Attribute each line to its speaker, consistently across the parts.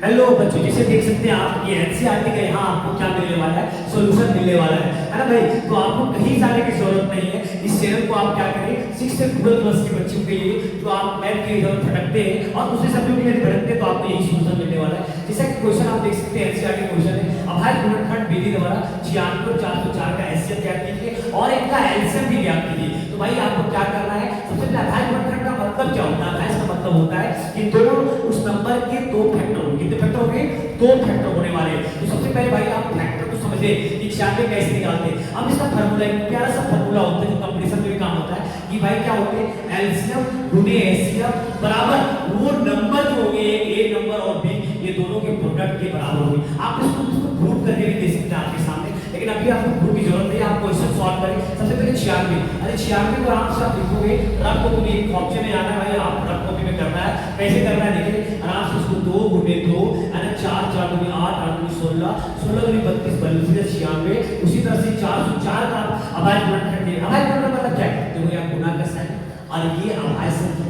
Speaker 1: Hello बच्चों, जैसे देख सकते हैं आप ये एनसीईआरटी का यहाँ आपको क्या मिलने वाला है, सॉल्यूशन मिलने वाला है ना भाई। तो आपको कहीं जाने की जरूरत नहीं है। इस चैनल को आप क्या करें, 6 से 12 क्लास के बच्चों के लिए जो आप मैथ के इधर भटकते हैं और दूसरे सब्जेक्ट के लिए भटकते हैं, तो आपको यही सॉल्यूशन मिलने वाला है। जैसा कि क्वेश्चन आप देख सकते हैं, एनसीईआरटी क्वेश्चन है, अभाज्य गुणनखंड विधि द्वारा 96 और 404 का एचसीएफ ज्ञात कीजिए और इनका एलसीएम भी ज्ञात कीजिए। तो भाई आपको क्या करना है, सबसे पहले अभाज्य गुणनखंड का मतलब क्या होता है? अभाज्य का मतलब होता है कि दोनों उस नंबर के दो फैक्टर होंगे। कितने फैक्टर होंगे? दो फैक्टर होने वाले हैं। तो सबसे पहले भाई आप फैक्टर को समझे कि 96 कैसे निकालते हैं। अब इसका फार्मूला एक प्यारा सा फार्मूला होता है जो कंपटीशन में भी काम होता है कि भाई क्या होते हैं, एलसीएम गुणे एचसीएफ बराबर वो नंबर जो होंगे, ए नंबर और बी, ये दोनों के प्रोडक्ट के बराबर होंगे। आप इसको प्रूव करके भी दे सकते हैं आपके सामने, लेकिन अभी आपको प्रूफ की जरूरत नहीं है। आप क्वेश्चन सॉल्व करें। सबसे पहले 96, अरे 96 को आराम से आप लिखोगे, रफ कॉपी में एक ऑप्शन में आना है भाई, आप रफ कॉपी में करना है। कैसे करना है देखिए, आराम से उसको 2 गुणे 2 यानी 4 4 गुणे 8 8 गुणे 16 16 गुणे 32 32 96। उसी तरह से 404 का अभाज्य गुणनखंड है। अभाज्य गुणनखंड मतलब क्या है? देखो यहाँ गुणा का साइन और ये अभाज्य संख्या,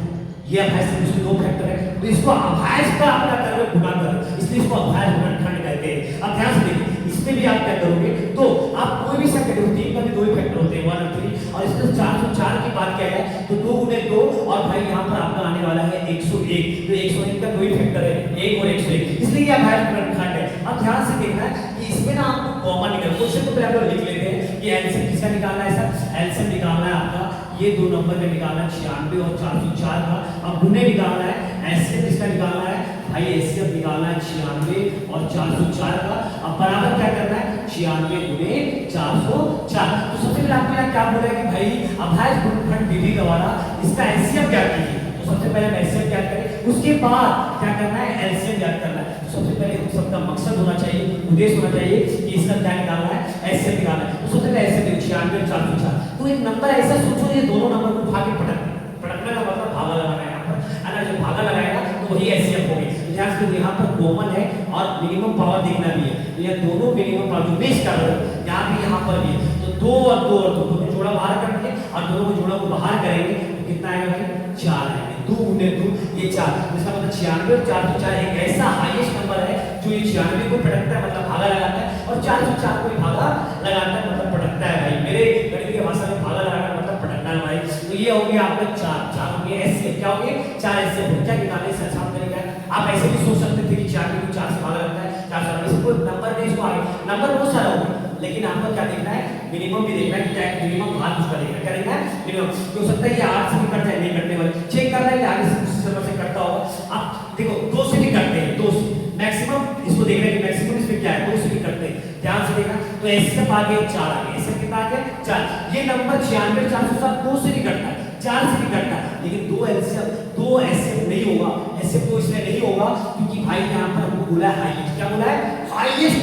Speaker 1: ये अभाज्य संख्या, इसमें दो फैक्टर है, तो इसको अभाज्य का आप क्या करोगे, गुणा करोगे, इसलिए इसको अभाज्य गुणनखंड कहते हैं। अब ध्यान से देखिए, इसमें भी आप क्या करोगे, तो आप कोई भी संख्या देखो, 3 का भी दो ही फैक्टर होते हैं, 1 और 3, और इसमें 404 की बात क्या है, तो 2 गुणे 2 और भाई यहाँ पर आपका आने वाला है 101, तो 101 का दो ही फैक्टर है, 1 और 101, इसलिए ये अभाज्य गुणनखंड है। अब ध्यान से देखना है कि इसमें ना आपको कॉमन निकालना, क्वेश्चन को पहले आप लिख लेते हैं कि एलसीएम किसका निकालना है सर, एलसीएम निकालना है आपका ये दो नंबर का निकालना है 96 और 404 का। अब गुणे निकालना है, एचसीएफ किसका निकालना है भाई, एचसीएफ निकालना है 96 और 404 का। अब बराबर क्या करना है, 96 गुणे 404। तो सबसे पहले आपको यहाँ क्या बोला है कि भाई अभाज्य गुणनखंड विधि द्वारा इसका एचसीएफ ज्ञात कीजिए। तो सबसे पहले हम एचसीएफ ज्ञात करें, उसके बाद क्या करना है, एलसीएम ज्ञात करना है। तो सबसे पहले हम सबका मकसद होना चाहिए, उद्देश्य होना चाहिए कि इसका क्या निकालना है, एचसीएफ निकालना है। तो सबसे पहले एचसीएफ 96 और 404, तो एक नंबर ऐसा सोचो ये दोनों नंबर को भागे पटकने का मतलब भागा लगाना है यहाँ पर, है ना। जब भागा लगाएगा तो वही एचसीएफ होगी। ध्यान से यहाँ पर कॉमन है और मिनिमम पावर देखना भी है, तो ये दोनों मिनिमम पावर जो बेस कर रहे हो यहाँ भी यहाँ पर भी, तो 2 और 2 और 2 को जोड़ा बाहर करके और दोनों को जोड़ा को बाहर करेंगे तो कितना आएगा भाई, 4 आएगा। 2 गुणे 2 ये 4, इसका मतलब 96 और 404 एक ऐसा हाईएस्ट नंबर है जो ये 96 को पटकता है मतलब भागा लगाता है, और 404 को भी भागा लगाता है मतलब पटकता है भाई। मेरे गणित की भाषा में भागा लगाना मतलब पटकना है भाई। तो ये हो गया आपका 4 हो गया एचसीएफ, क्या हो गया 4 एचसीएफ। क्या निकालने से आसान तरीका है, आप ऐसे भी सोच सकते थे कि 96 को 4 से भागा लगता है, 4 से इसको नंबर नहीं, इसको आगे नंबर बहुत सारा होगा, लेकिन आपको क्या देखना है, मिनिमम भी देखना है कि क्या मिनिमम भाग उसका देखना है, क्या देखना है मिनिमम। हो सकता है ये 8 से भी कट जाए, नहीं कटने वाले, चेक करना है कि आगे से उसी नंबर से कटता होगा। आप देखो 2 से भी कटते हैं, 2 से मैक्सिमम, इसको देखना है कि मैक्सिमम इसमें क्या है, 2 से भी कटते हैं, ध्यान से देखना। तो ऐसे आगे 4 आगे, ऐसे कितना आगे 4, ये नंबर 96 407 2 से भी कटता है, 4 से भी कटता है, लेकिन 2 एलसीएम 2 एचसीएफ नहीं होगा। एचसीएफ तो इसलिए नहीं होगा क्योंकि भाई यहाँ पर हमको बोला है हाईएस्ट, क्या बोला है, हाईएस्ट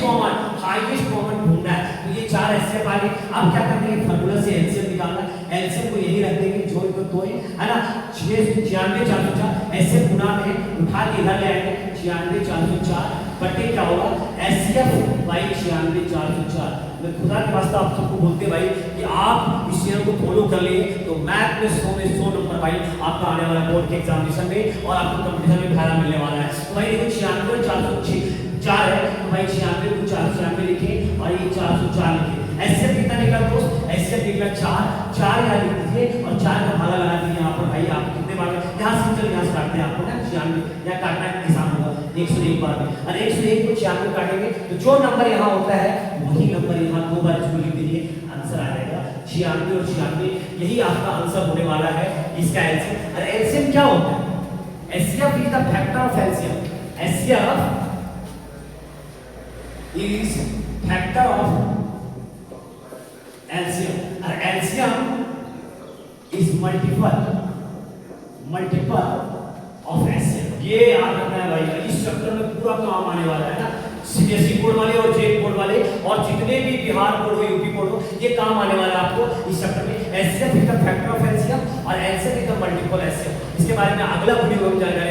Speaker 1: कॉमन ढूंढना है। तो ये 4 एचसीएफ आ गए। अब क्या करते हैं, फार्मूला से एलसीएम निकालना है, एलसीएम को यही रख देंगे जो इनको 2 है ना, 96 404 एचसीएफ गुना में उठा के इधर ले आएंगे, 96 404 बटे क्या होगा, एचसीएफ बाई 96 404। मैं खुदा के वास्ते आप सबको बोलते भाई कि आप इस चैनल को फॉलो कर लिए तो मैथ में 100 में 100 नंबर भाई आपका आने वाला बोर्ड के एग्जामिनेशन में और आपको कंपटीशन में फायदा मिलने वाला है। तो भाई देखो 96 और 404 है, तो भाई 96 को 496 लिखे और ये 404 लिखे। एचसीएफ कितना निकला दोस्त, एचसीएफ निकला 4 यहाँ लिख दीजिए और 4 का भागा लगा दीजिए यहाँ पर भाई। आप कितने बार यहाँ से चल यहाँ से काटते हैं आपको ना, 96 यहाँ काटना है किसान होगा 101 बार में, और 101 को 96 काटेंगे तो जो नंबर यहाँ होता है वही नंबर यहाँ 2 बार इसको लिख दीजिए, आंसर आ जाएगा 96 और 96। यही आपका आंसर होने वाला है इसका एलसीएम। और एलसीएम क्या होता है, HCF is the factor of LCM, HCF is factor of LCM, और LCM is multiple of HCF. ये याद रखना है भाई, इस चैप्टर में पूरा काम आने वाला है ना, सीबीएसई बोर्ड वाले और जेईई बोर्ड वाले और जितने भी बिहार बोर्ड हो, यूपी बोर्ड हो, ये काम आने वाला है आपको इस चैप्टर में। HCF is the factor of LCM और LCM is the multiple HCF. इसके बारे में अगला वीडियो में जानकारी